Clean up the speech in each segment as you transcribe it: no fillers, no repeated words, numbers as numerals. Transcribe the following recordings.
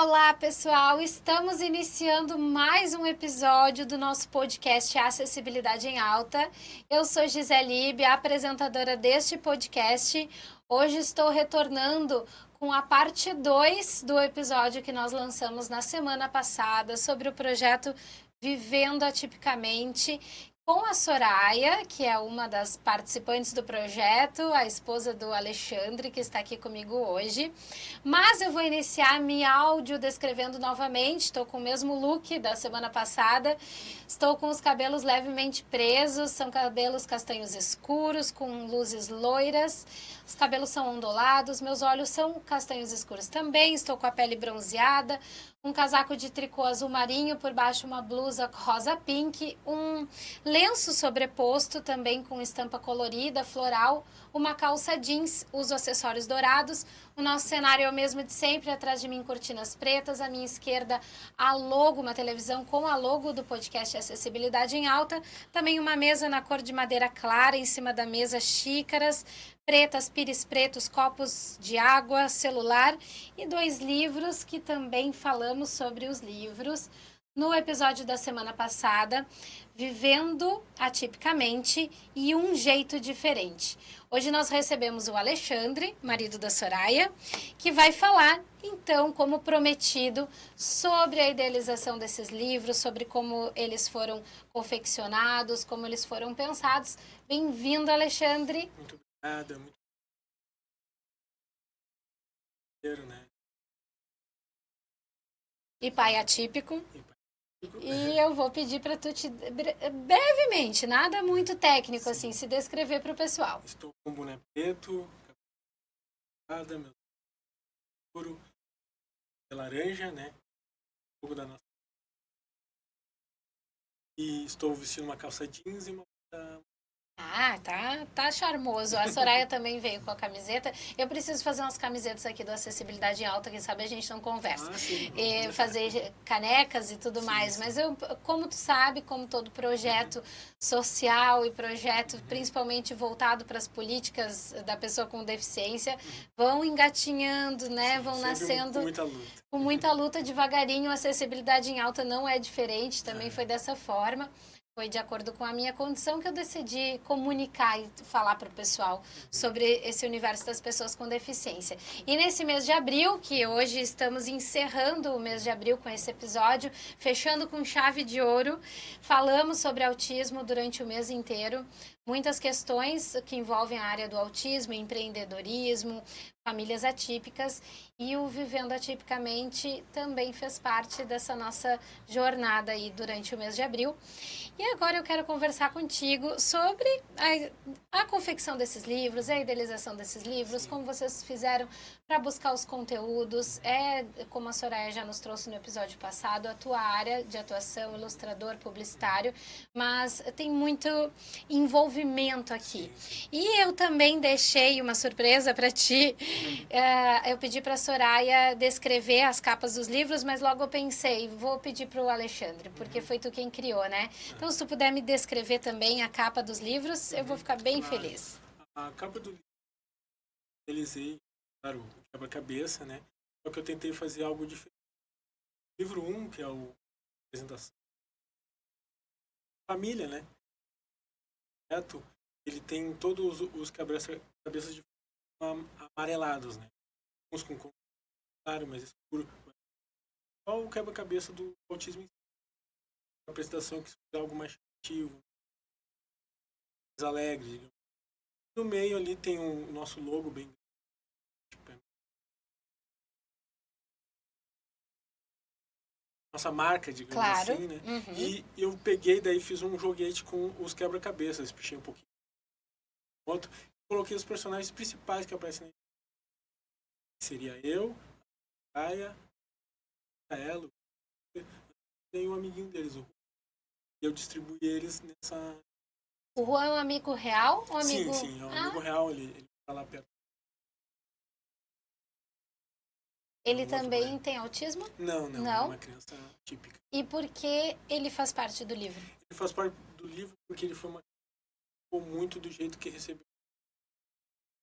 Olá, pessoal! Estamos iniciando mais um episódio do nosso podcast Acessibilidade em Alta. Eu sou Gisele Ibe, apresentadora deste podcast. Hoje estou retornando com a parte 2 do episódio que nós lançamos na semana passada sobre o projeto Vivendo Atipicamente, com a Soraya, que é uma das participantes do projeto, a esposa do Alexandre, que está aqui comigo hoje. Mas eu vou iniciar me áudio descrevendo novamente. Estou com o mesmo look da semana passada. Estou com os cabelos levemente presos, são cabelos castanhos escuros, com luzes loiras. Os cabelos são ondulados, meus olhos são castanhos escuros também. Estou com a pele bronzeada, um casaco de tricô azul marinho, por baixo uma blusa rosa pink, um lenço sobreposto também com estampa colorida, floral, uma calça jeans, uso acessórios dourados. O nosso cenário é o mesmo de sempre, atrás de mim cortinas pretas, à minha esquerda a logo, uma televisão com a logo do podcast Acessibilidade em Alta, também uma mesa na cor de madeira clara, em cima da mesa xícaras pretas, pires pretos, copos de água, celular e 2 livros que também falamos sobre os livros no episódio da semana passada, Vivendo Atipicamente e Um Jeito Diferente. Hoje nós recebemos o Alexandre, marido da Soraya, que vai falar, então, como prometido, sobre a idealização desses livros, sobre como eles foram confeccionados, como eles foram pensados. Bem-vindo, Alexandre. Muito obrigada, muito obrigado, né? E pai atípico. E E eu vou pedir para tu te brevemente, nada muito técnico Sim. assim, se descrever para o pessoal. Estou com boné preto, cabelo meu escuro, laranja, né? Um pouco da nossa. E estou vestindo uma calça jeans e uma Ah, tá charmoso. A Soraya também veio com a camiseta. Eu preciso fazer umas camisetas aqui do Acessibilidade em Alta, quem sabe a gente não conversa. sim, E fazer canecas e tudo mais. sim. Mas eu, como tu sabe, como todo projeto social e projeto principalmente voltado para as políticas da pessoa com deficiência, vão engatinhando, né? Sim, Vão sempre nascendo com muita luta. com muita luta devagarinho. A Acessibilidade em Alta não é diferente, também foi dessa forma. Foi de acordo com a minha condição que eu decidi comunicar e falar para o pessoal sobre esse universo das pessoas com deficiência. E nesse mês de abril, que hoje estamos encerrando o mês de abril com esse episódio, fechando com chave de ouro, falamos sobre autismo durante o mês inteiro. Muitas questões que envolvem a área do autismo, empreendedorismo, famílias atípicas, e o Vivendo Atipicamente também fez parte dessa nossa jornada aí durante o mês de abril. E agora eu quero conversar contigo sobre a confecção desses livros, a idealização desses livros, como vocês fizeram para buscar os conteúdos. Como a Soraya já nos trouxe no episódio passado, a tua área de atuação, ilustrador, publicitário, mas tem muito envolvimento aqui. E eu também deixei uma surpresa para ti. Eu pedi para a Soraya descrever as capas dos livros, mas logo eu pensei, vou pedir para o Alexandre, porque foi tu quem criou, né? Então, se tu puder me descrever também a capa dos livros, eu vou ficar bem feliz. A capa do livro, realizei, claro, quebra-cabeça, né? Só que eu tentei fazer algo diferente. Livro 1, que é o apresentação. Família, né? Ele tem todos os cabeças de amarelados, né? Uns com claro, mais escuro. Só o quebra-cabeça do autismo em si. A apresentação que é algo mais chamativo, mais alegre. No meio ali tem o nosso logo bem nossa marca, digamos Claro. assim, né? E eu peguei, daí fiz um joguete com os quebra-cabeças, pichei um pouquinho. Coloquei os personagens principais que aparecem na seria eu, a Gaia, a Elo, tem um amiguinho deles, o Juan. E eu distribuí eles nessa... O Juan é um amigo real? Ou amigo... Sim, é um amigo real, ele tá lá perto. Ele também tem autismo? Não, é uma criança típica. E por que ele faz parte do livro? Ele faz parte do livro porque ele foi muito do jeito que recebeu.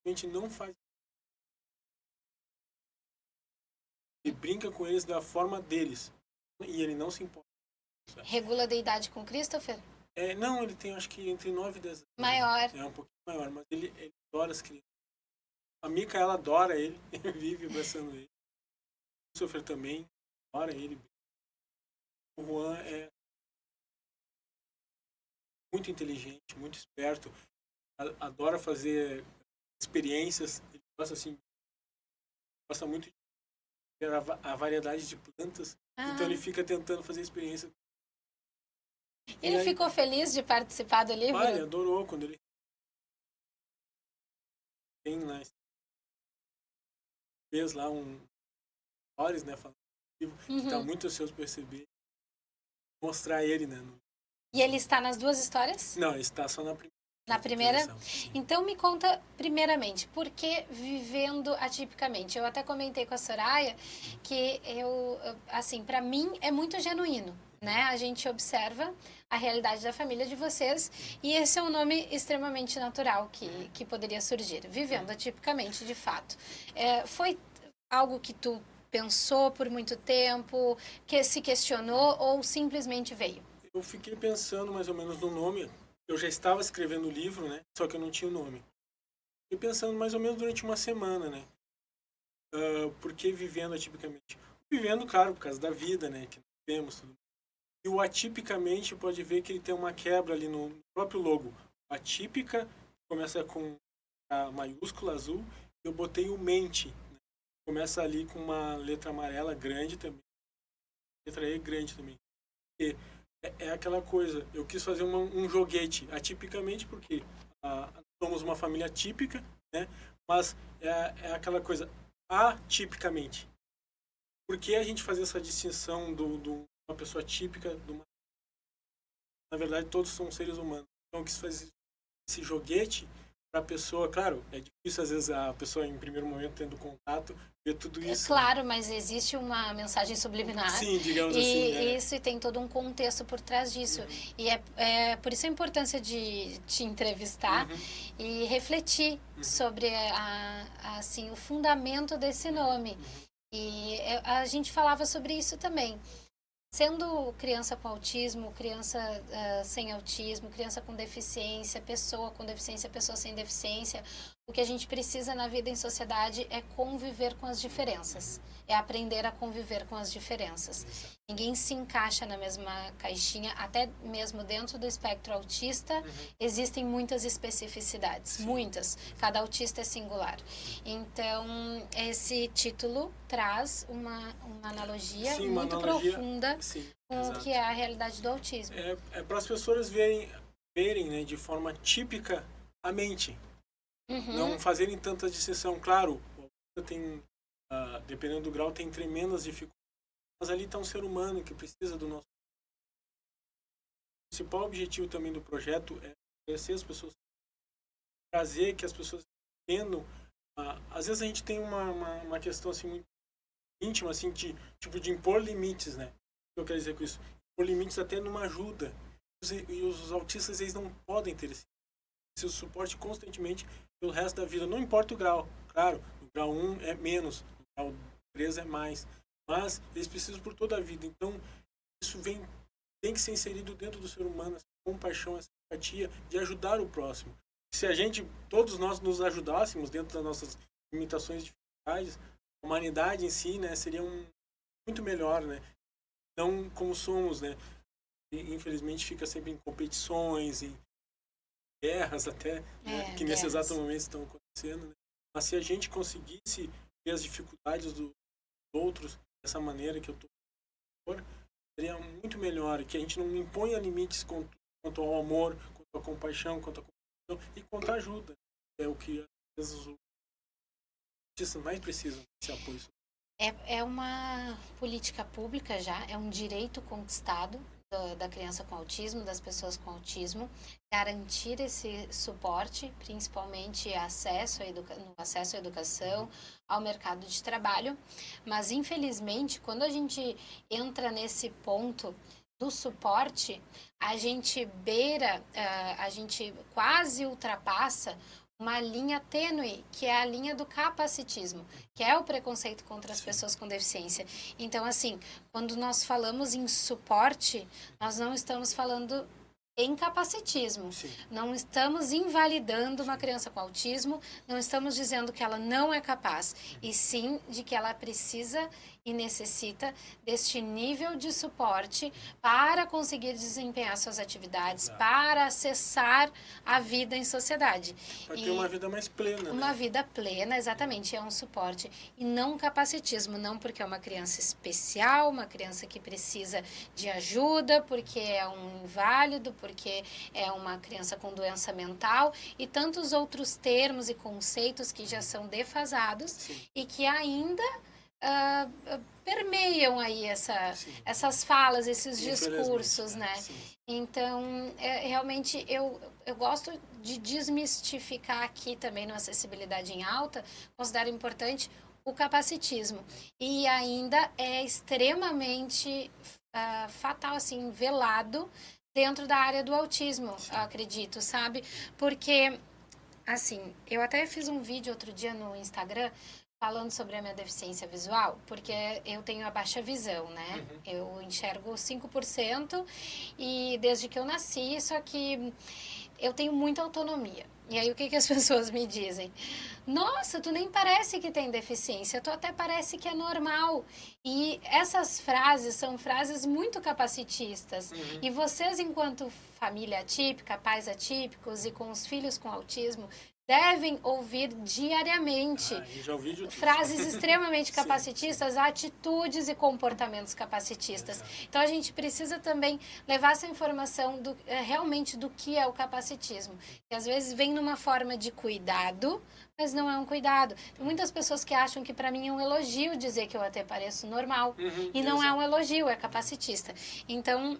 A gente não faz Ele brinca com eles da forma deles. E ele não se importa. Regula de idade com Christopher? Não, ele tem acho que entre 9 e 10 anos. Maior. É um pouquinho maior, mas ele adora as crianças. A Mika, ela adora ele, vive abraçando ele. O Christopher também adora ele. O Juan é muito inteligente, muito esperto, adora fazer experiências, ele gosta assim, gosta muito de ver a variedade de plantas, então ele fica tentando fazer experiência. Ele ficou feliz de participar do livro? Ele adorou quando ele tem lá, fez lá stories, né, falando do livro, que está muito ansioso para perceber, mostrar ele, né. E ele está nas duas histórias? Não, ele está só na primeira. Na primeira? Então me conta, primeiramente, por que vivendo atipicamente? Eu até comentei com a Soraya que assim, para mim é muito genuíno, né? A gente observa a realidade da família de vocês e esse é um nome extremamente natural que poderia surgir. Vivendo atipicamente, de fato. Foi algo que tu pensou por muito tempo, que se questionou ou simplesmente veio? Eu fiquei pensando mais ou menos no nome. Eu já estava escrevendo o livro, né? Só que eu não tinha o nome. Fiquei pensando mais ou menos durante uma semana, né? Porque vivendo atipicamente. Vivendo, claro, por causa da vida, né? Que nós temos. Tudo. E o atipicamente pode ver que ele tem uma quebra ali no próprio logo. Atípica começa com a maiúscula azul. Eu botei o mente. Né? Começa ali com uma letra amarela grande também. Letra E grande também. E é aquela coisa, eu quis fazer um joguete atipicamente porque somos uma família típica, né? Mas é aquela coisa atipicamente. Por que a gente fazer essa distinção de uma pessoa típica? Na verdade, todos são seres humanos. Então, eu quis fazer esse joguete para a pessoa, claro, é difícil às vezes a pessoa em primeiro momento tendo contato ver tudo isso. Claro, né? Mas existe uma mensagem subliminar. Sim, digamos assim. Isso, e tem todo um contexto por trás disso. E por isso a importância de te entrevistar e refletir sobre assim, o fundamento desse nome. E a gente falava sobre isso também. Sendo criança com autismo, criança sem autismo, criança com deficiência, pessoa com deficiência, pessoa sem deficiência, o que a gente precisa na vida em sociedade é conviver com as diferenças. É aprender a conviver com as diferenças. Ninguém se encaixa na mesma caixinha, até mesmo dentro do espectro autista, existem muitas especificidades, muitas. Cada autista é singular. Então, esse título traz uma analogia muito profunda com o que é a realidade do autismo. É para as pessoas verem, né, de forma típica a mente. Não fazerem tanta distinção. Claro, tem, dependendo do grau, tem tremendas dificuldades. Mas ali está um ser humano que precisa do nosso. O principal objetivo também do projeto é conhecer as pessoas, trazer que as pessoas entendam. Às vezes a gente tem uma questão assim muito íntima, assim, de impor limites, né? O que eu quero dizer com isso? Impor limites até numa ajuda. E os autistas, eles não podem ter esse suporte constantemente pelo resto da vida. Não importa o grau. Claro, no grau 1 é menos, no grau 3 é mais. Mas eles precisam por toda a vida. Então, isso tem que ser inserido dentro do ser humano, essa compaixão, essa empatia de ajudar o próximo. Se todos nós nos ajudássemos dentro das nossas limitações e dificuldades, a humanidade em si, né, seria muito melhor, né? Não como somos, né? E, infelizmente fica sempre em competições, em guerras até, né, que nesse exato momento estão acontecendo. Né? Mas se a gente conseguisse ver as dificuldades dos outros dessa maneira que eu estou, seria muito melhor, que a gente não imponha limites quanto ao amor, quanto à compaixão, quanto à compreensão e quanto à ajuda. É o que às vezes os artistas mais precisam desse apoio. É uma política pública já, é um direito conquistado da criança com autismo, das pessoas com autismo, garantir esse suporte, principalmente no acesso à educação, ao mercado de trabalho, mas infelizmente quando a gente entra nesse ponto do suporte, a gente quase ultrapassa uma linha tênue, que é a linha do capacitismo, que é o preconceito contra as pessoas com deficiência. Então, assim, quando nós falamos em suporte, nós não estamos falando em capacitismo. Sim. Não estamos invalidando uma criança com autismo, não estamos dizendo que ela não é capaz, e sim de que ela precisa e necessita deste nível de suporte para conseguir desempenhar suas atividades, Exato. para acessar a vida em sociedade. Para ter uma vida mais plena, Uma né? vida plena, exatamente, é um suporte. E não capacitismo, não porque é uma criança especial, uma criança que precisa de ajuda, porque é um inválido, porque é uma criança com doença mental e tantos outros termos e conceitos que já são defasados. Sim. E que ainda permeiam aí Sim. essas falas, esses Infelizmente, discursos, né? Sim. Então, realmente, eu gosto de desmistificar aqui também no Acessibilidade em Alta, considero importante o capacitismo. E ainda é extremamente fatal, assim, velado dentro da área do autismo, Sim. eu acredito, sabe? Porque, assim, eu até fiz um vídeo outro dia no Instagram falando sobre a minha deficiência visual, porque eu tenho a baixa visão, né? Uhum. Eu enxergo 5% e desde que eu nasci, só que eu tenho muita autonomia. E aí o que as pessoas me dizem? Nossa, tu nem parece que tem deficiência, tu até parece que é normal. E essas frases são frases muito capacitistas. Uhum. E vocês, enquanto família atípica, pais atípicos e com os filhos com autismo, devem ouvir diariamente Já ouvi de tudo. frases extremamente Sim, capacitistas, atitudes e comportamentos capacitistas. Exato. Então a gente precisa também levar essa informação realmente do que é o capacitismo. Que às vezes vem numa forma de cuidado, mas não é um cuidado. Tem muitas pessoas que acham que para mim é um elogio dizer que eu até pareço normal. Uhum, E não é exato. um elogio, é capacitista. Então,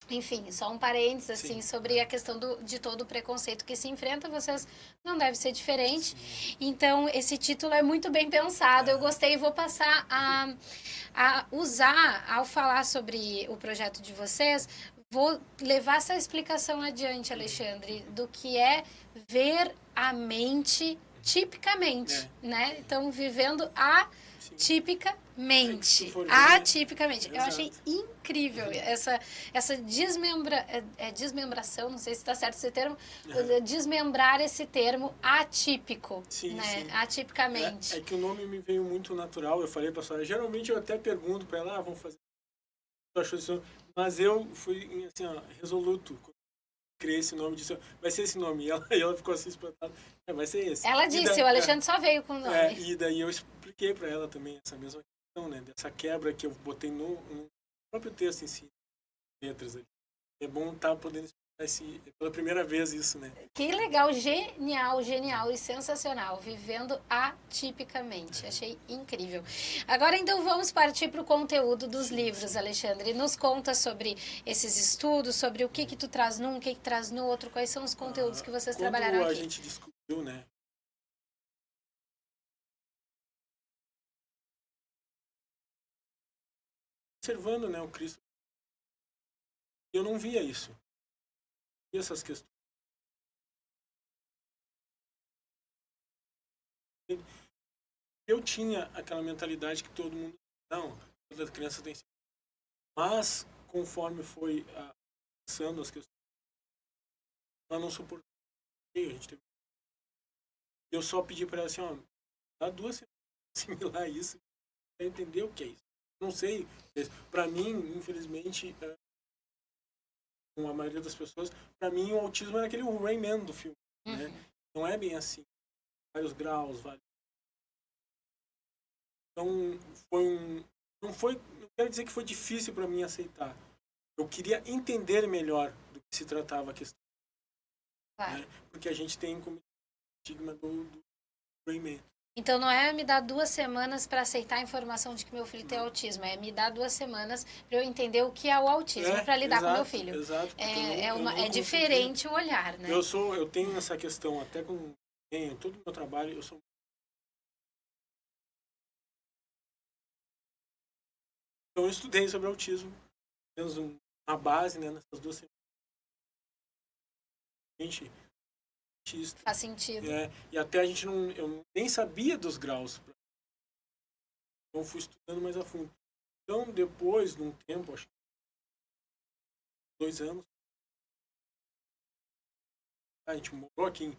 enfim, só um parênteses assim, Sim. sobre a questão de todo o preconceito que se enfrenta, vocês não deve ser diferente. Sim. Então, esse título é muito bem pensado, eu gostei e vou passar a usar, ao falar sobre o projeto de vocês, vou levar essa explicação adiante, Alexandre, do que é ver a mente tipicamente, né? Então, vivendo atipicamente. Atipicamente. Eu achei incrível essa desmembração, não sei se está certo esse termo, desmembrar esse termo atípico, sim, né? Sim. Atipicamente. É que o nome me veio muito natural, eu falei para a senhora, geralmente eu até pergunto para ela, vamos fazer, mas eu fui assim, resoluto, criei esse nome, disse, vai ser esse nome, e ela ficou assim espantada, vai ser esse. Ela disse, o Alexandre só veio com o nome. E daí eu expliquei para ela também essa mesma questão, né, dessa quebra que eu botei no próprio texto em si, letras ali. É bom estar podendo explicar pela primeira vez isso, né? Que legal, genial e sensacional, vivendo atipicamente, achei incrível. Agora então vamos partir para o conteúdo dos livros, Alexandre. Nos conta sobre esses estudos, sobre o que tu traz num, o que traz no outro, quais são os conteúdos que vocês trabalharam aqui. Quando a gente descobriu, né, observando, né, o Cristo, eu não via isso. E essas questões. Eu tinha aquela mentalidade que todo mundo, não, toda criança tem. Mas, conforme foi passando as questões, ela não suportou. Eu só pedi para ela assim, ó, dá 2 semanas para assimilar isso, para entender o que é isso. Não sei, para mim, infelizmente, com a maioria das pessoas, para mim o autismo era aquele Rayman do filme, né? Não é bem assim. Vários graus, vários. Então, não quero dizer que foi difícil para mim aceitar. Eu queria entender melhor do que se tratava a questão. Claro. Né? Porque a gente tem como estigma do Rayman. Então não é me dar 2 semanas para aceitar a informação de que meu filho tem autismo, é me dar 2 semanas para eu entender o que é o autismo, para lidar com meu filho. Exato. É diferente o olhar, né? Eu tenho essa questão até com todo o meu trabalho, eu sou. Então eu estudei sobre autismo, temos uma base, né, nessas 2 semanas. A gente autista. Faz sentido. E até a gente eu nem sabia dos graus. Então fui estudando mais a fundo. Então depois, num tempo, acho que 2 anos, a gente morou aqui,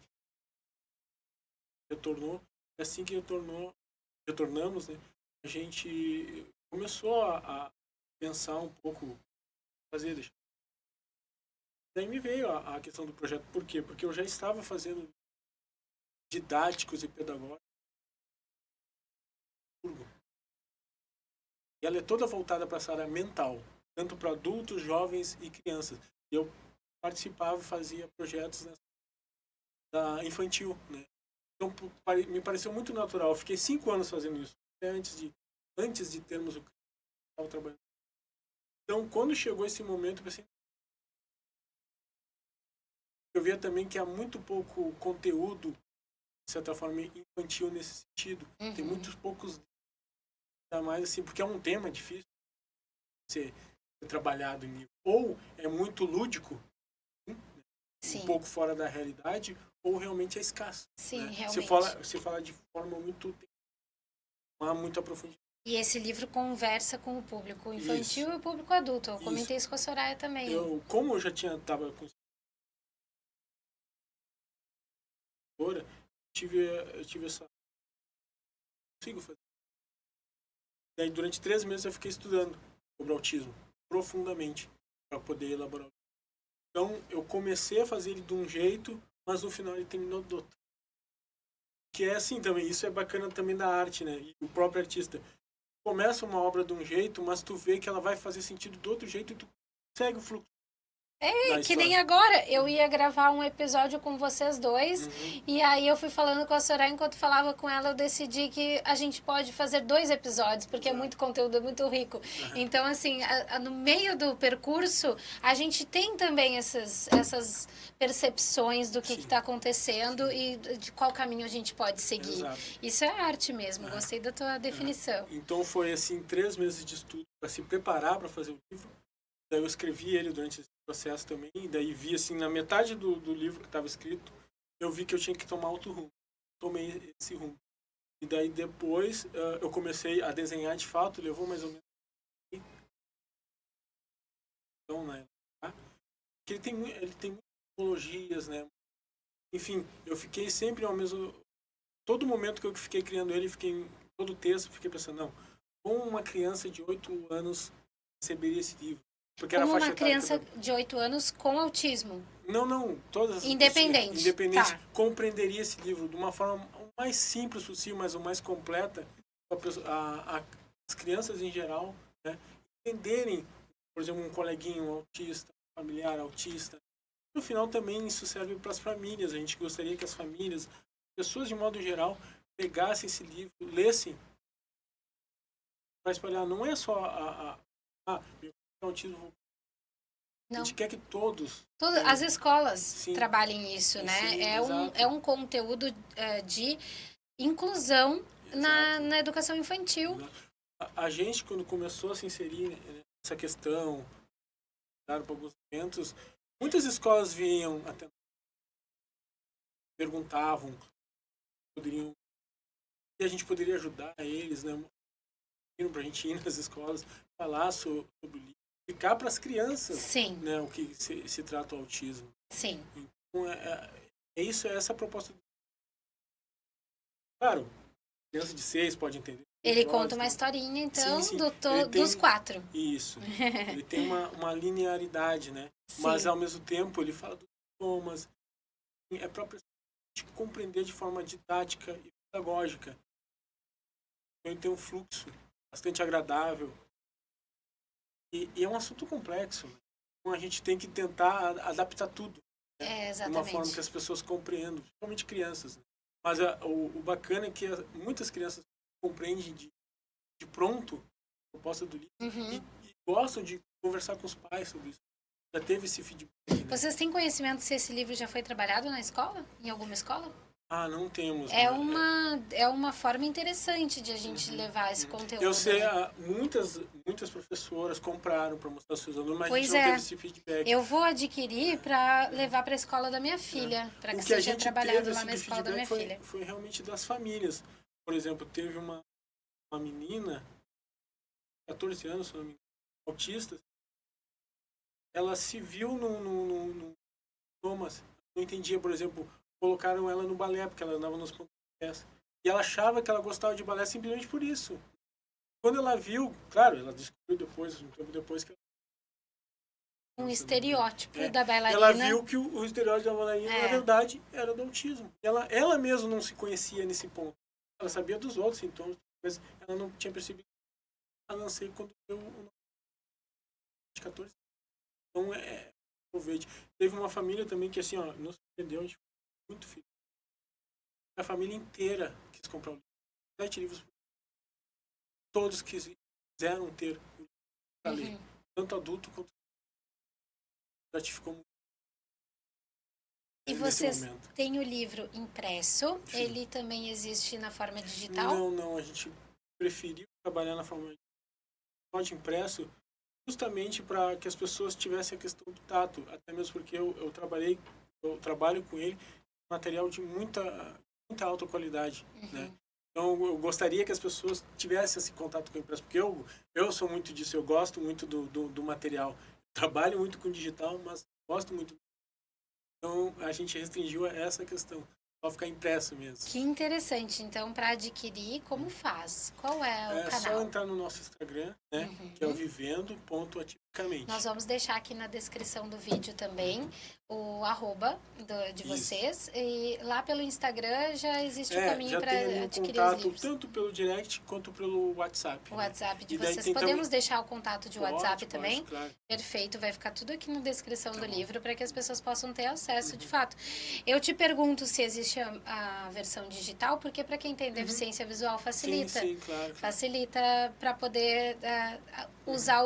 retornou. E assim que retornamos, né, a gente começou a pensar um pouco, deixar. Daí me veio a questão do projeto. Por quê? Porque eu já estava fazendo didáticos e pedagógicos. E ela é toda voltada para essa área mental, tanto para adultos, jovens e crianças. E eu participava e fazia projetos da infantil, né? Então me pareceu muito natural. Eu fiquei 5 anos fazendo isso, até antes de termos o trabalho. Então, quando chegou esse momento, eu pensei, eu via também que há muito pouco conteúdo, de certa forma, infantil nesse sentido. Tem muitos poucos, ainda mais assim, porque é um tema difícil de ser trabalhado em livro. Ou é muito lúdico, um pouco fora da realidade, ou realmente é escasso. Sim, né? realmente. Se fala de forma muito... não há muita profundidade. E esse livro conversa com o público infantil e o público adulto. Eu comentei isso com a Soraya também. Como eu já estava com... eu tive essa... consigo fazer. Daí, durante 3 meses, eu fiquei estudando sobre autismo, profundamente, para poder elaborar. Então, eu comecei a fazer ele de um jeito, mas no final ele terminou do outro. Que é assim também, isso é bacana também da arte, né? E o próprio artista. Começa uma obra de um jeito, mas tu vê que ela vai fazer sentido do outro jeito e tu segue o fluxo. Que nem agora, eu ia gravar um episódio com vocês dois, e aí eu fui falando com a Soraya, enquanto falava com ela, eu decidi que a gente pode fazer 2 episódios, porque é muito conteúdo, é muito rico. Então, assim, no meio do percurso, a gente tem também essas percepções do que está acontecendo e de qual caminho a gente pode seguir. Isso é arte mesmo, gostei da tua definição. Então, foi, assim, 3 meses de estudo para se preparar para fazer o livro. Daí eu escrevi ele durante esse processo também, e daí vi, assim, na metade do livro que estava escrito, eu vi que eu tinha que tomar outro rumo. Tomei esse rumo. E daí depois eu comecei a desenhar de fato, levou mais ou menos... Então, né? Porque ele tem muitas tipologias, né? Enfim, eu fiquei sempre ao mesmo... Todo momento que eu fiquei criando ele, todo o texto, fiquei pensando, não, como uma criança de 8 anos receberia esse livro? Porque como uma criança de 8 anos com autismo? Não, todas. Independente. Tá. Compreenderia esse livro de uma forma o mais simples possível, mas o mais completa, as crianças em geral, né, entenderem, por exemplo, um coleguinho autista, familiar autista. No final também isso serve para as famílias. A gente gostaria que as famílias, pessoas de modo geral, pegassem esse livro, lessem, para espalhar. Não é só meu autismo. Não. A gente quer que todas as escolas trabalhem isso, né? Sim, é um conteúdo de inclusão na educação infantil. A gente, quando começou a se inserir nessa questão, para alguns momentos, muitas escolas vinham até perguntavam se a gente poderia ajudar eles, né? Para a gente ir nas escolas, falar sobre o livro, explicar para as crianças, né, o que se trata o autismo. Sim. Então, é essa a proposta. Claro, criança de 6 pode entender. Ele conta uma historinha, então, dos 4. Isso. Ele tem uma linearidade, né? Mas, ao mesmo tempo, ele fala dos sintomas. É para a gente compreender de forma didática e pedagógica. Então, ele tem um fluxo bastante agradável. E é um assunto complexo. Né? Então, a gente tem que tentar adaptar tudo. Né? De uma forma que as pessoas compreendam, principalmente crianças. Né? Mas o bacana é que muitas crianças compreendem de pronto a proposta do livro e gostam de conversar com os pais sobre isso. Já teve esse feedback. Né? Vocês têm conhecimento se esse livro já foi trabalhado na escola? Em alguma escola? Não temos. É uma forma interessante de a gente levar esse conteúdo. Eu sei, né? muitas professoras compraram para mostrar seus alunos, mas Pois a gente não teve esse feedback. Eu vou adquirir para levar para a escola da minha filha, para que seja trabalhado lá na escola da minha filha. Foi realmente das famílias. Por exemplo, teve uma menina, 14 anos, se não me engano, autista, ela se viu no Thomas, não entendia, por exemplo, colocaram ela no balé, porque ela andava nos pontapés. E ela achava que ela gostava de balé simplesmente por isso. Quando ela viu, claro, ela descobriu depois, um tempo depois, que um estereótipo da bailarina. Ela viu que o estereótipo da bailarina, na verdade, era do autismo. Ela mesma não se conhecia nesse ponto. Ela sabia dos outros sintomas, mas ela não tinha percebido, a não ser quando deu de 14. Então, aproveite. Teve uma família também que, assim, nos surpreendeu, a gente ficou muito feliz. A família inteira quis comprar o livro. 7 livros. Todos quiseram ter o livro para ler. Tanto adulto quanto gratificou muito. E vocês têm o livro impresso? Sim. Ele também existe na forma digital? Não. A gente preferiu trabalhar na forma de impresso justamente para que as pessoas tivessem a questão do tato. Até mesmo porque eu trabalho com ele material de muita alta qualidade, né? Então, eu gostaria que as pessoas tivessem esse contato com o impresso, porque eu sou muito disso, eu gosto muito do material. Trabalho muito com digital, mas gosto muito. Então, a gente restringiu a essa questão, só ficar impresso mesmo. Que interessante. Então, para adquirir, como faz? Qual é o canal? É só entrar no nosso Instagram, né? Que é o vivendo.atipicamente. Nós vamos deixar aqui na descrição do vídeo também o @ de vocês. E lá pelo Instagram já existe o caminho para adquirir os livros. Tanto pelo direct quanto pelo WhatsApp. O WhatsApp de vocês. Podemos deixar o contato de WhatsApp também? Claro. Perfeito. Vai ficar tudo aqui na descrição do livro para que as pessoas possam ter acesso de fato. Eu te pergunto se existe a versão digital, porque para quem tem deficiência visual facilita. Sim, claro. Facilita para poder usar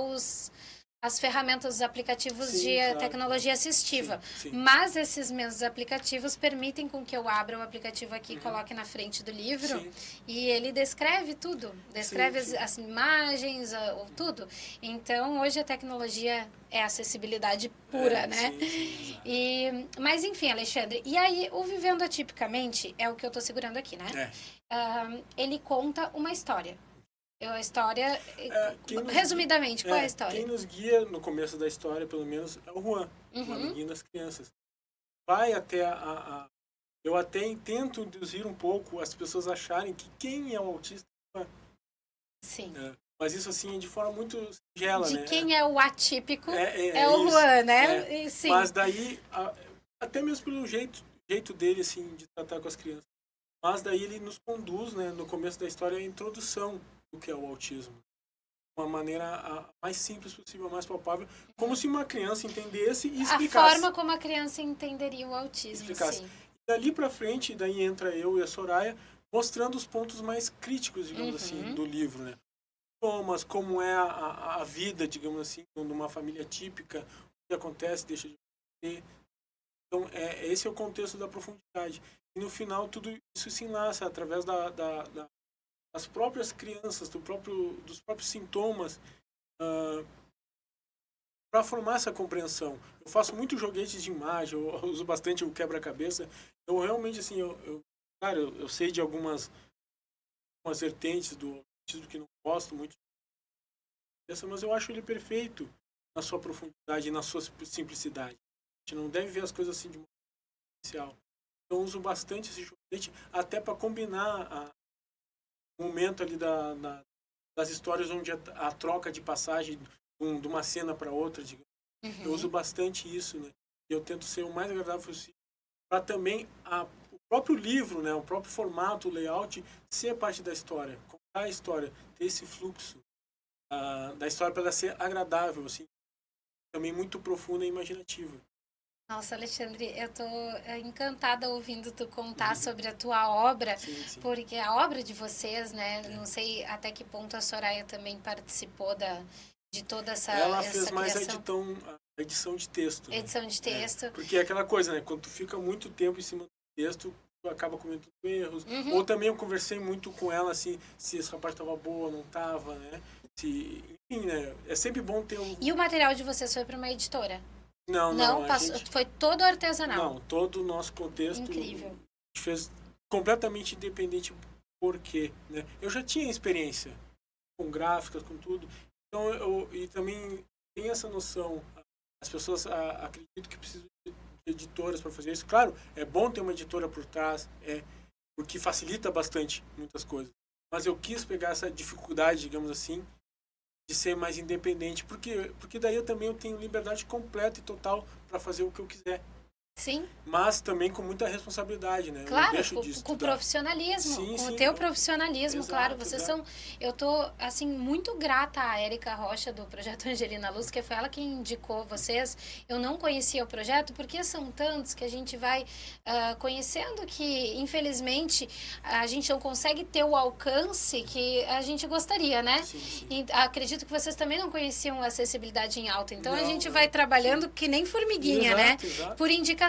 as ferramentas, os aplicativos de tecnologia assistiva. Sim. Mas esses mesmos aplicativos permitem com que eu abra o aplicativo aqui e coloque na frente do livro e ele descreve tudo. Descreve as imagens, tudo. Então, hoje a tecnologia é acessibilidade pura, né? Sim. Mas, enfim, Alexandre, e aí o Vivendo Atipicamente é o que eu estou segurando aqui, né? Ele conta uma história. A história, resumidamente, qual é a história? Quem nos guia no começo da história, pelo menos, é o Juan, o amiguinho das crianças. Vai até eu até tento induzir um pouco as pessoas acharem que quem é o autista é o Juan. Sim. Mas isso, assim, de forma muito singela, né? De quem é o atípico é o Juan, né? Sim. Mas daí, até mesmo pelo jeito dele, assim, de tratar com as crianças. Mas daí ele nos conduz, né, no começo da história, a introdução do que é o autismo. De uma maneira mais simples possível, mais palpável, como se uma criança entendesse e explicasse. A forma como a criança entenderia o autismo, sim. E dali pra frente, daí entra eu e a Soraya, mostrando os pontos mais críticos, digamos assim, do livro, né? Thomas, como é a vida, digamos assim, numa família típica, o que acontece, deixa de acontecer. Então, esse é o contexto da profundidade. E no final, tudo isso se enlaça através das próprias crianças, dos próprios sintomas, para formar essa compreensão. Eu faço muito joguetes de imagem, eu uso bastante o quebra-cabeça. Eu realmente, assim, eu sei de algumas vertentes do autismo que não gosto muito, mas eu acho ele perfeito na sua profundidade e na sua simplicidade. A gente não deve ver as coisas assim de uma forma especial. Então, eu uso bastante esse joguete, até para combinar o momento ali das histórias onde a troca de passagem de uma cena para outra, digamos. Eu uso bastante isso, né? E eu tento ser o mais agradável possível para também o próprio livro, né? O próprio formato, o layout, ser parte da história, contar a história, ter esse fluxo da história para ela ser agradável, assim, também muito profunda e imaginativa. Nossa, Alexandre, eu tô encantada ouvindo tu contar sobre a tua obra, porque a obra de vocês, né? Não sei até que ponto a Soraya também participou de toda essa criação. Ela fez mais a edição de texto. Edição de texto. Porque é aquela coisa, né? Quando tu fica muito tempo em cima do texto, acaba cometendo erros. Uhum. Ou também eu conversei muito com ela, assim, se essa parte estava boa ou não estava, né? Enfim, né? É sempre bom ter um... E o material de vocês foi para uma editora? Não, a Passou, gente... foi todo artesanal. Não, todo o nosso contexto Incrível. a gente fez completamente independente. Por quê? Né? Eu já tinha experiência com gráficas, com tudo. Então, e também tem essa noção. As pessoas acreditam que precisam de editoras para fazer isso. Claro, é bom ter uma editora por trás, porque facilita bastante muitas coisas. Mas eu quis pegar essa dificuldade, digamos assim, de ser mais independente, porque daí eu tenho liberdade completa e total para fazer o que eu quiser. Sim. Mas também com muita responsabilidade, né? Claro, eu não deixo de estudar. com profissionalismo, Sim, com sim, o teu profissionalismo, exato, claro. Vocês exato. são... Eu tô, assim, muito grata à Érica Rocha, do Projeto Angelina Luz, que foi ela que indicou vocês. Eu não conhecia o projeto, porque são tantos que a gente vai conhecendo que, infelizmente, a gente não consegue ter o alcance que a gente gostaria, né? Sim, sim. E acredito que vocês também não conheciam a acessibilidade em alta. Então, a gente Não, vai trabalhando que nem formiguinha, né? Exato. Por indicações.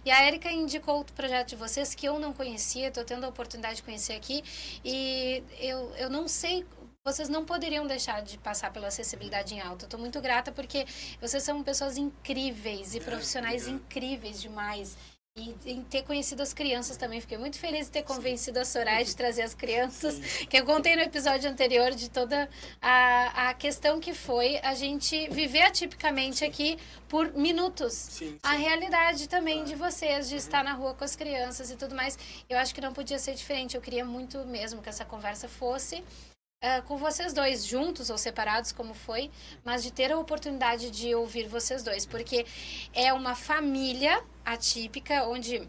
E a Érica indicou o projeto de vocês que eu não conhecia, estou tendo a oportunidade de conhecer aqui. E eu não sei, vocês não poderiam deixar de passar pela acessibilidade em alta. Estou muito grata porque vocês são pessoas incríveis e profissionais incríveis demais. E em ter conhecido as crianças também. Fiquei muito feliz de ter convencido a Soraya de trazer as crianças. Sim. Que eu contei no episódio anterior de toda a questão que foi a gente viver atipicamente aqui por minutos. Sim. A realidade também de vocês, de estar na rua com as crianças e tudo mais. Eu acho que não podia ser diferente. Eu queria muito mesmo que essa conversa fosse com vocês dois, juntos ou separados, como foi, mas de ter a oportunidade de ouvir vocês dois, porque é uma família atípica, onde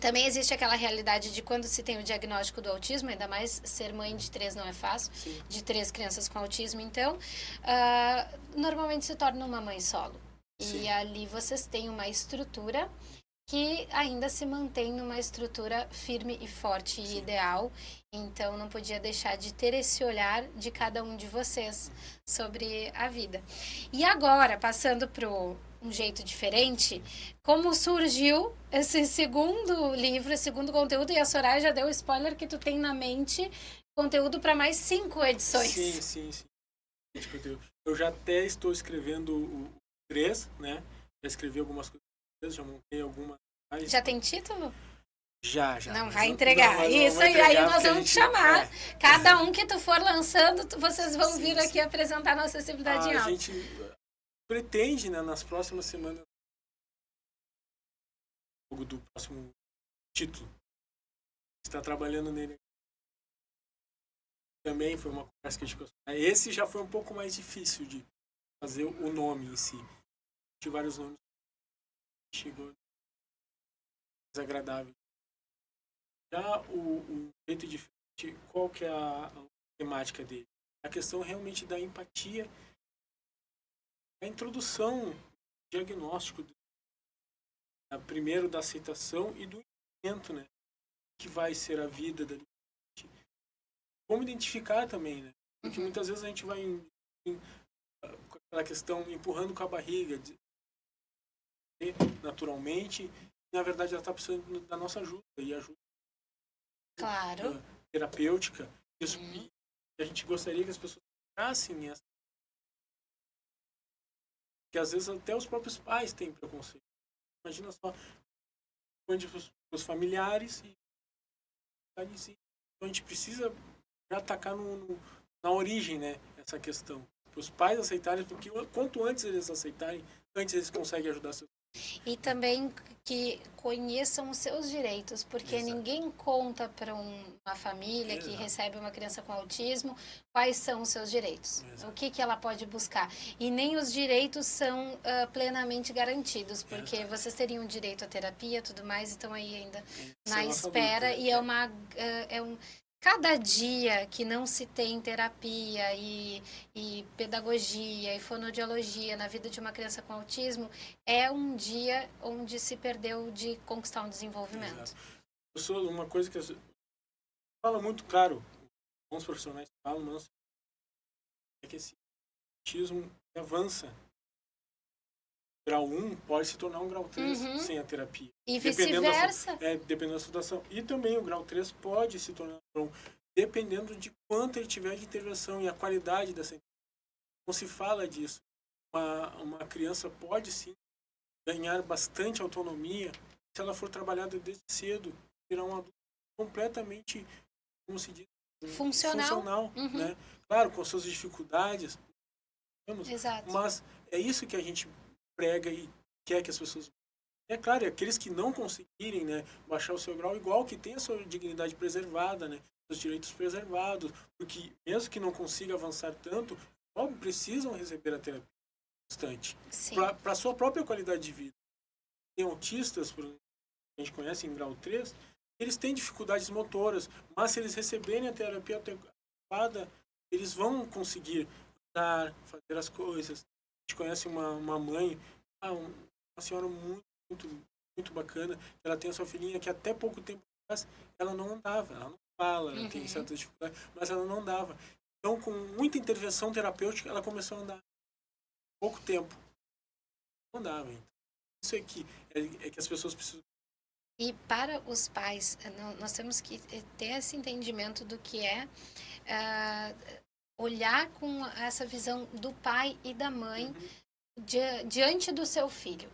também existe aquela realidade de quando se tem o diagnóstico do autismo, ainda mais ser mãe de 3 não é fácil, Sim. de 3 crianças com autismo, então, normalmente se torna uma mãe solo. Sim. E ali vocês têm uma estrutura que ainda se mantém numa estrutura firme e forte e ideal. Então, não podia deixar de ter esse olhar de cada um de vocês sobre a vida. E agora, passando para um jeito diferente, como surgiu esse segundo livro, esse segundo conteúdo, e a Soraya já deu o spoiler que tu tem na mente conteúdo para mais 5 edições. Sim. Eu já até estou escrevendo o 3, né? Já escrevi algumas coisas, já montei algumas. Já tem título? Já. Não vai entregar. Não, isso aí nós vamos te chamar. Cada um que tu for lançando, vocês vão vir aqui apresentar nossa acessibilidade em alta. A gente pretende, né, nas próximas semanas, do próximo título. Está trabalhando nele. Também foi uma conversa que a gente gostou. Esse já foi um pouco mais difícil de fazer o nome em si. Tinha vários nomes. Chegou desagradável. Já o jeito diferente, qual que é a temática dele? A questão realmente da empatia, a introdução, diagnóstico, primeiro da aceitação e do entendimento, né? Que vai ser a vida dali. Como identificar também, né? Porque muitas vezes a gente vai com aquela questão empurrando com a barriga, naturalmente, e na verdade ela está precisando da nossa ajuda, e ajuda terapêutica. Isso que a gente gostaria que as pessoas pegassem essa. Que às vezes até os próprios pais têm preconceito. Imagina só, onde os familiares e então a gente precisa já atacar na origem, né, essa questão. Para os pais aceitarem, porque quanto antes eles aceitarem, antes eles conseguem ajudar seus. E também que conheçam os seus direitos, porque ninguém conta para uma família que recebe uma criança com autismo quais são os seus direitos, o que ela pode buscar. E nem os direitos são plenamente garantidos, porque vocês teriam direito à terapia e tudo mais, estão aí ainda na espera, e cada dia que não se tem terapia e pedagogia e fonoaudiologia na vida de uma criança com autismo é um dia onde se perdeu de conquistar um desenvolvimento. Eu sou uma coisa que fala muito claro, bons profissionais falam, mas é que esse autismo avança grau 1 pode se tornar um grau 3 Uhum. sem a terapia. E Dependendo da, vice-versa. dependendo da situação. E também o grau 3 pode se tornar um grau 1, dependendo de quanto ele tiver de intervenção e a qualidade dessa intervenção. Não se fala disso. Uma criança pode sim ganhar bastante autonomia se ela for trabalhada desde cedo, virar um adulto completamente, como se diz, Funcional. Uhum. né? Claro, com suas dificuldades, Exato. mas é isso que a gente prega e quer que as pessoas... É claro, e aqueles que não conseguirem, né, baixar o seu grau, igual que tem a sua dignidade preservada, né, seus direitos preservados, porque mesmo que não consiga avançar tanto, óbvio, precisam receber a terapia constante para a sua própria qualidade de vida. Tem autistas, que a gente conhece em grau 3, eles têm dificuldades motoras, mas se eles receberem a terapia adequada, eles vão conseguir andar, fazer as coisas. A gente conhece uma mãe, uma senhora muito bacana, ela tem a sua filhinha que até pouco tempo atrás ela não andava, ela não fala, ela tem certas dificuldades, mas ela não andava. Então, com muita intervenção terapêutica, ela começou a andar. Pouco tempo. Não andava. Então. Isso é que as pessoas precisam. E para os pais, nós temos que ter esse entendimento do que é olhar com essa visão do pai e da mãe diante do seu filho.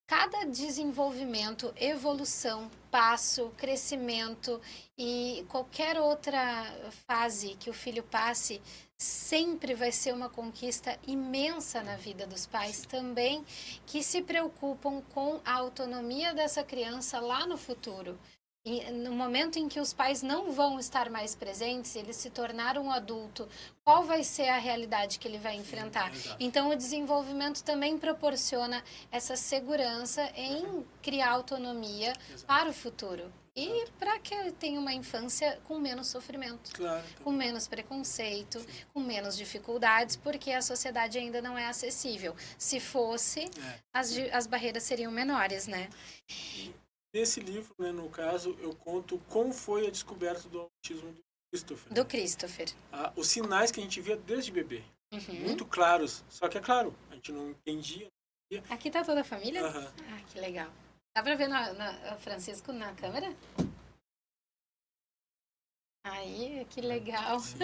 Cada desenvolvimento, evolução, passo, crescimento e qualquer outra fase que o filho passe, sempre vai ser uma conquista imensa na vida dos pais também, que se preocupam com a autonomia dessa criança lá no futuro. E no momento em que os pais não vão estar mais presentes, ele se tornar um adulto, qual vai ser a realidade que ele vai enfrentar? Então, o desenvolvimento também proporciona essa segurança em criar autonomia para o futuro. E para que ele tenha uma infância com menos sofrimento, com menos preconceito, com menos dificuldades, porque a sociedade ainda não é acessível. Se fosse, as barreiras seriam menores, né? Nesse livro, né, no caso, eu conto como foi a descoberta do autismo do Christopher. Do Christopher. Os sinais que a gente via desde bebê. Muito claros. Só que é claro, a gente não entendia. Aqui tá toda a família? Ah, que legal. Dá pra ver o Francisco na câmera? Aí, que legal. Sim.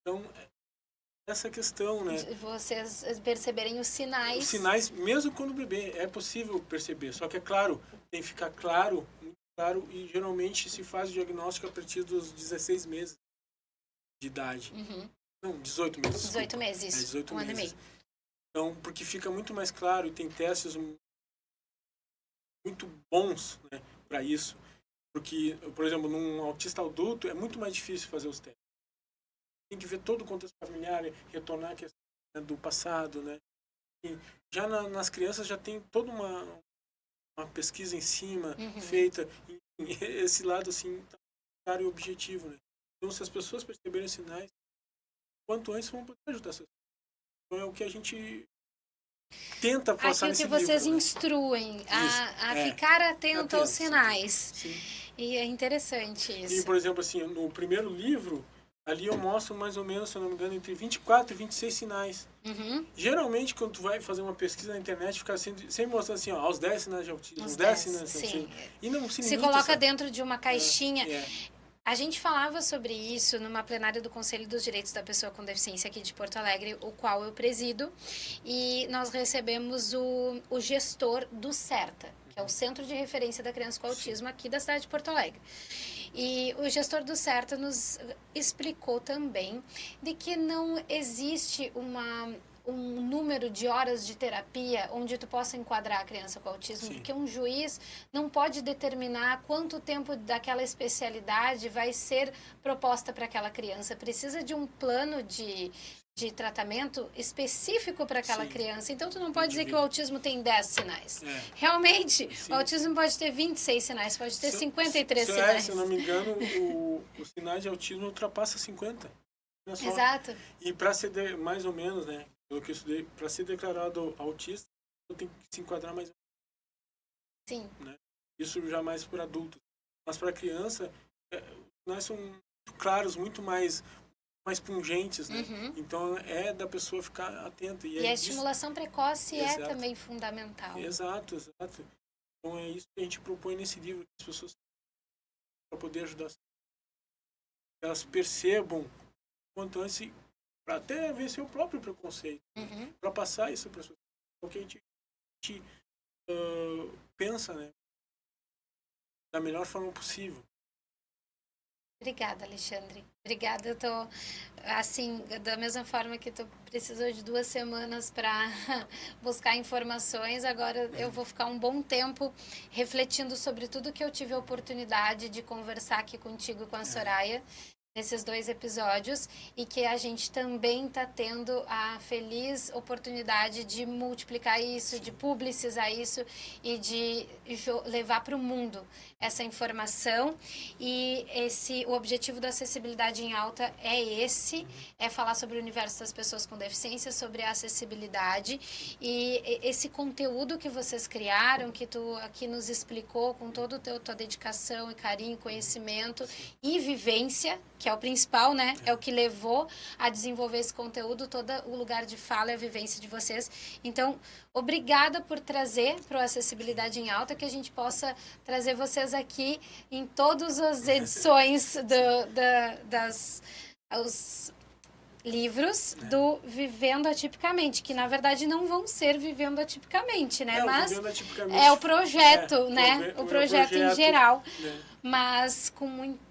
Então, essa questão, né? Vocês perceberem os sinais. Os sinais, mesmo quando bebê, é possível perceber. Só que é claro, tem que ficar claro, muito claro, e geralmente se faz o diagnóstico a partir dos 16 meses de idade. Não, 18 meses. 18 meses, 18 um ano e meses. meio. Então, porque fica muito mais claro e tem testes muito bons, né, para isso. Porque, por exemplo, num autista adulto é muito mais difícil fazer os testes. Tem que ver todo o contexto familiar, retornar a questão, né, do passado, né? E já nas crianças já tem toda uma pesquisa em cima feita. E esse lado assim tá claro e objetivo, né? Então, se as pessoas perceberem sinais, quanto antes vão poder ajudar essas pessoas. Então é o que a gente tenta passar nesse livro. Aquilo que vocês instruem a ficar atento aos sinais. Sim. E é interessante isso. E, por exemplo, assim, no primeiro livro, ali eu mostro mais ou menos, se eu não me engano, entre 24 e 26 sinais. Geralmente, quando tu vai fazer uma pesquisa na internet, fica sempre mostrando assim, ó, os 10 sinais de autismo, os 10 sinais de autismo. E não se coloca dentro de uma caixinha. A gente falava sobre isso numa plenária do Conselho dos Direitos da Pessoa com Deficiência aqui de Porto Alegre, o qual eu presido, e nós recebemos o gestor do CERTA, que é o Centro de Referência da Criança com Autismo aqui da cidade de Porto Alegre. E o gestor do CERTA nos explicou também de que não existe um número de horas de terapia onde tu possa enquadrar a criança com autismo, porque um juiz não pode determinar quanto tempo daquela especialidade vai ser proposta para aquela criança. Precisa de um plano de tratamento específico para aquela criança. Então, tu não pode dizer que o autismo tem 10 sinais. Realmente, o autismo pode ter 26 sinais, pode ter 53 sinais. Se eu não me engano, os sinais de autismo ultrapassa 50. Exato. E para ser, mais ou menos, né, pelo que eu estudei, para ser declarado autista, eu tenho que se enquadrar mais. Sim. Né? Isso já mais para adultos. Mas para criança, nós são muito claros, muito mais mais pungentes, né? Uhum. Então é da pessoa ficar atenta. E a estimulação precoce é também fundamental. Exato. Então é isso que a gente propõe nesse livro, que as pessoas, para poder ajudar, elas percebam quanto antes, para até vencer o próprio preconceito, Uhum. para passar isso para as pessoas. Porque a gente pensa, né, da melhor forma possível. Obrigada, Alexandre. Obrigada. Eu tô, assim, da mesma forma que tu precisou de 2 semanas para buscar informações, agora eu vou ficar um bom tempo refletindo sobre tudo que eu tive a oportunidade de conversar aqui contigo e com a Soraya nesses 2 episódios, e que a gente também está tendo a feliz oportunidade de multiplicar isso, de publicizar isso e de levar para o mundo essa informação. E o objetivo da Acessibilidade em Alta é esse, é falar sobre o universo das pessoas com deficiência, sobre a acessibilidade, e esse conteúdo que vocês criaram, que tu aqui nos explicou com toda a tua dedicação e carinho, conhecimento e vivência, que é o principal, né? É o que levou a desenvolver esse conteúdo, todo o lugar de fala e a vivência de vocês. Então, obrigada por trazer para o Acessibilidade em Alta, que a gente possa trazer vocês aqui em todas as edições os livros do Vivendo Atipicamente, que na verdade não vão ser Vivendo Atipicamente, né? Mas é o projeto, né? O projeto em geral, né? Mas com muitas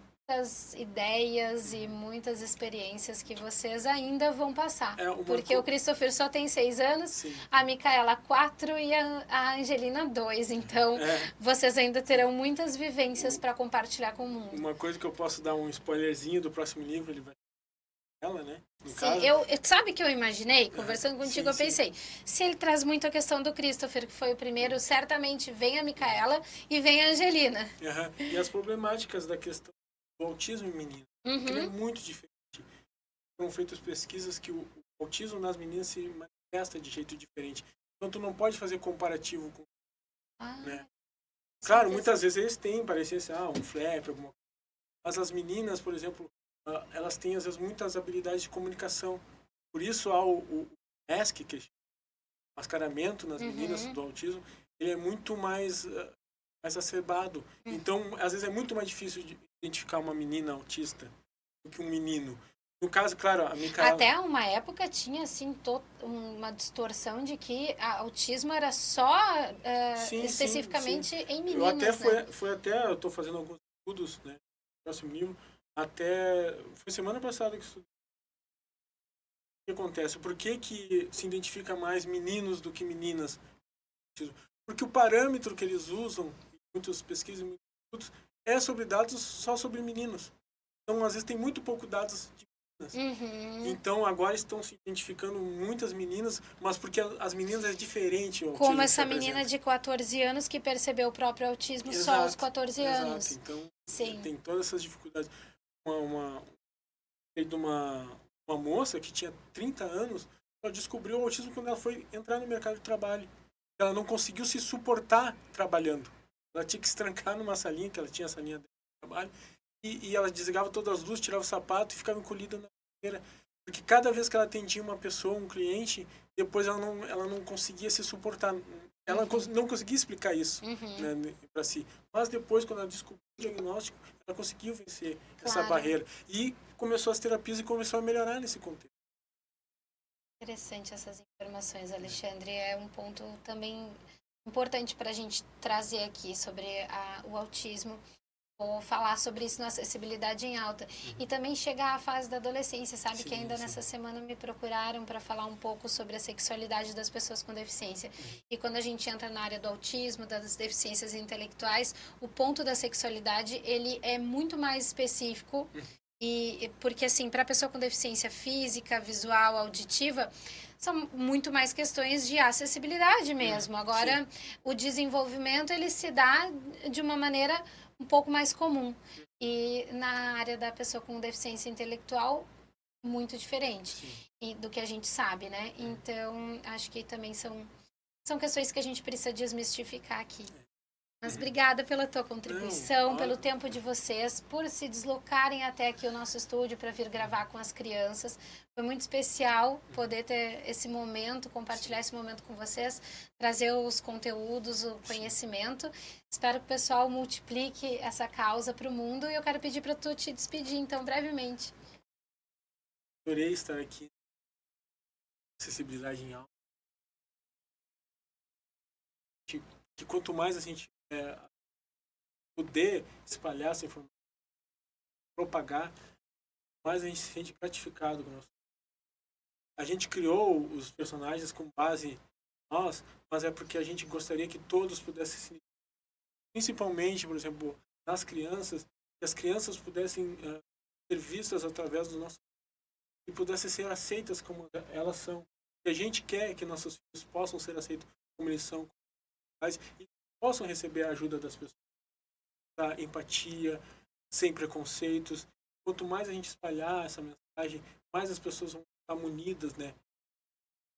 ideias e muitas experiências que vocês ainda vão passar. Porque o Christopher só tem 6 anos, sim, a Micaela 4 e a Angelina 2. Então, vocês ainda terão muitas vivências para compartilhar com o mundo. Uma coisa que eu posso dar um spoilerzinho do próximo livro, ele vai ela, né? Sim, caso... sabe que eu imaginei, conversando contigo, eu pensei, se ele traz muito a questão do Christopher, que foi o primeiro, certamente vem a Micaela e vem a Angelina. E as problemáticas da questão do autismo em meninas, que ele é muito diferente. Foram feitas pesquisas que o autismo nas meninas se manifesta de jeito diferente. Então, tu não pode fazer comparativo com... né? Claro, muitas vezes eles têm, parecia assim, um flap, alguma coisa. Mas as meninas, por exemplo, elas têm, às vezes, muitas habilidades de comunicação. Por isso, há o ESC, que é o mascaramento nas meninas do autismo, ele é muito mais acerbado. Então, às vezes, é muito mais difícil de identificar uma menina autista do que um menino. No caso, claro, a Micaela... Até uma época tinha, assim, uma distorção de que autismo era só especificamente em meninas, eu até, eu estou fazendo alguns estudos, né, no próximo livro, foi semana passada que estudei. O que acontece? Por que se identifica mais meninos do que meninas? Porque o parâmetro que eles usam, muitas pesquisas, muitos estudos, é sobre dados só sobre meninos. Então, às vezes, tem muito pouco dados de meninas. Então, agora estão se identificando muitas meninas, mas porque as meninas é diferente. Como essa menina de 14 anos que percebeu o próprio autismo só aos 14 anos. Então, tem todas essas dificuldades. Uma moça que tinha 30 anos, ela descobriu o autismo quando ela foi entrar no mercado de trabalho. Ela não conseguiu se suportar trabalhando. Ela tinha que se trancar numa salinha, que ela tinha essa linha de trabalho, e ela desligava todas as luzes, tirava o sapato e ficava encolhida na cadeira. Porque cada vez que ela atendia uma pessoa, um cliente, depois ela não conseguia se suportar. Ela não conseguia explicar isso, né, para si. Mas depois, quando ela descobriu o diagnóstico, ela conseguiu vencer essa barreira. E começou as terapias e começou a melhorar nesse contexto. Interessante essas informações, Alexandre. É um ponto também importante para a gente trazer aqui sobre o autismo, ou falar sobre isso na Acessibilidade em Alta. E também chegar à fase da adolescência, sabe? Que ainda nessa semana me procuraram para falar um pouco sobre a sexualidade das pessoas com deficiência. E quando a gente entra na área do autismo, das deficiências intelectuais, o ponto da sexualidade, ele é muito mais específico. Porque, assim, para a pessoa com deficiência física, visual, auditiva, são muito mais questões de acessibilidade mesmo. Agora, o desenvolvimento, ele se dá de uma maneira um pouco mais comum. E na área da pessoa com deficiência intelectual, muito diferente do que a gente sabe, né? Então, acho que também são questões que a gente precisa desmistificar aqui. Mas obrigada pela tua contribuição, Não, pelo tempo de vocês, por se deslocarem até aqui o nosso estúdio para vir gravar com as crianças. Foi muito especial poder ter esse momento, compartilhar esse momento com vocês, trazer os conteúdos, o conhecimento. Espero que o pessoal multiplique essa causa para o mundo e eu quero pedir para tu te despedir, então, brevemente. Adorei estar aqui. Acessibilidade em alta. Que quanto mais a gente poder espalhar essa informação, propagar, mais a gente se sente gratificado com o nosso. A gente criou os personagens com base em nós, mas é porque a gente gostaria que todos pudessem se, principalmente, por exemplo, nas crianças, que as crianças pudessem ser vistas através do nosso e pudessem ser aceitas como elas são. E a gente quer que nossos filhos possam ser aceitos como eles são e possam receber a ajuda das pessoas, da empatia, sem preconceitos. Quanto mais a gente espalhar essa mensagem, mais as pessoas vão estar munidas, né?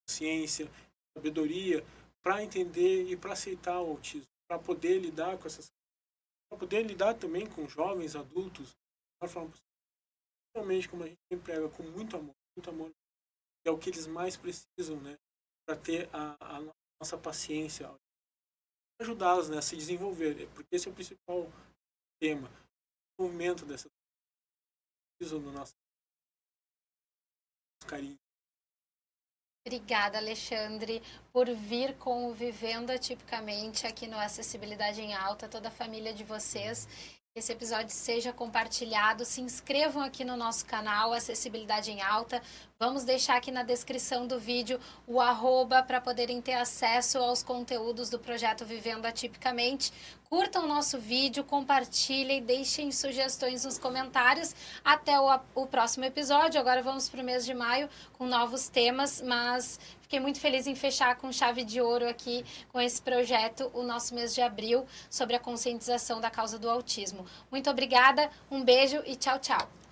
Ciência, sabedoria, para entender e para aceitar o autismo, para poder lidar com essas, para poder lidar também com jovens, adultos, da forma possível. Realmente, como a gente sempre prega, com muito amor, é o que eles mais precisam, né? Para ter a nossa paciência, ajudá-los, né, a se desenvolver, porque esse é o principal tema, o desenvolvimento dessa no nosso carinho. Obrigada, Alexandre, por vir com o Vivendo Atipicamente aqui no Acessibilidade em Alta, toda a família de vocês. Esse episódio seja compartilhado, se inscrevam aqui no nosso canal Acessibilidade em Alta. Vamos deixar aqui na descrição do vídeo o @ para poderem ter acesso aos conteúdos do projeto Vivendo Atipicamente. Curtam o nosso vídeo, compartilhem, deixem sugestões nos comentários. Até o próximo episódio. Agora vamos para o mês de maio com novos temas, mas fiquei muito feliz em fechar com chave de ouro aqui com esse projeto, o nosso mês de abril, sobre a conscientização da causa do autismo. Muito obrigada, um beijo e tchau, tchau.